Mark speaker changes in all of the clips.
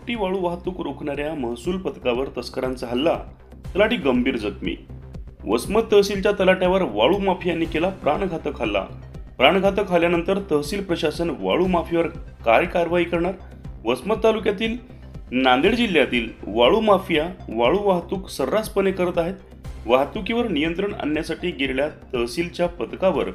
Speaker 1: मोठी वाळू वाहतूक रोखणाऱ्या महसूल पथकावर तस्करांचा हल्ला, तलाठी गंभीर जखमी. वसमत तहसीलच्या तलाट्यावर वाळू माफियांनी केला प्राणघातक हल्ला. प्राणघातक हल्ल्यानंतर तहसील प्रशासन वाळू माफियावर काय कारवाई करणार? वसमत तालुक्यातील नांदेड जिल्ह्यातील वाळू माफिया वाळू वाहतूक सर्रासपणे करत आहेत. वाहतुकीवर नियंत्रण आणण्यासाठी गेलेल्या तहसीलच्या पथकावर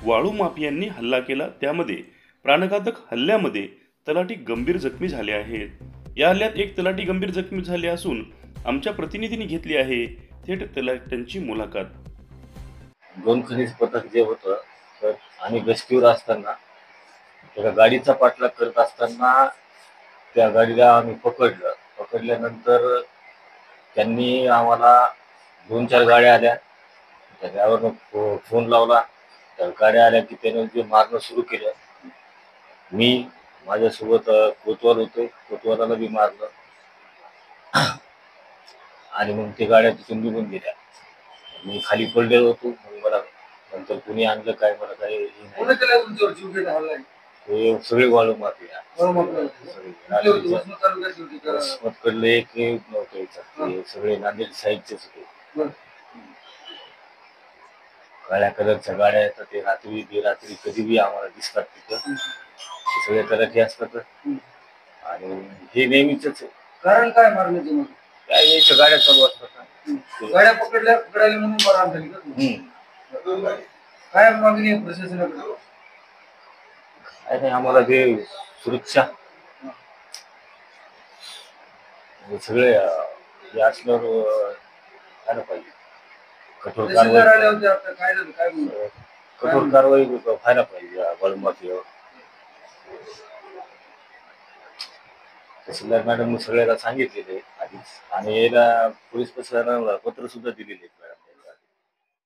Speaker 1: वाळू माफियांनी हल्ला केला. त्यामध्ये प्राणघातक हल्ल्यामध्ये तलाठी गंभीर जखमी झाले आहेत. या हल्ल्यात एक तलाठी गंभीर जखमी झाले असून आमच्या प्रतिनिधींनी घेतली आहे थेट तलाट्यांची मुलाखत.
Speaker 2: दोन खनिज पथक जे होतं तर आम्ही गस्तीवर असताना एका गाडीचा पाठलाग करत असताना त्या गाडीला आम्ही पकडल्यानंतर त्यांनी आम्हाला 2-4 गाड्या आल्या. त्या ड्रायव्हरनं फोन लावला. त्या गाड्या आल्या की त्यानं जे मारणं सुरू केलं. मी माझ्यासोबत कोतवाल होते, कोतवालाला बी मारलं आणि मग ते गाड्या तिथून निघून गेल्या. मी खाली पडलेलो होतो. मग मला नंतर कुणी आणलं काय मला काही हे सगळे वाळू माफिया वसमतकडले एक नव्हतं याच्यात. ते सगळे नांदेड साईडचेच होते. काळ्या कलरच्या गाड्या येतात. ते रात्री बेरात्री कधी बी आम्हाला दिसतात तिथं. ते सगळे तलाठी असतात आणि हे नेहमीच आहे.
Speaker 3: कारण काय मारण्याचे मग
Speaker 2: काय यायच्या गाड्या चालू असतात.
Speaker 3: गाड्या पकडायला म्हणून मारहाण झाली का? काय मागणी आहे प्रशासनाकडे?
Speaker 2: काय नाही, आम्हाला ते सुरक्षा सगळे हे असल्यावर व्हायला पाहिजे. कठोर कारवाई व्हायला पाहिजे वाळू माफियावर. तहसीलदार मॅडम सगळ्याला सांगितलेले आधीच आणि याला पोलीस प्रशासनाला पत्र सुद्धा दिलेले मॅडम.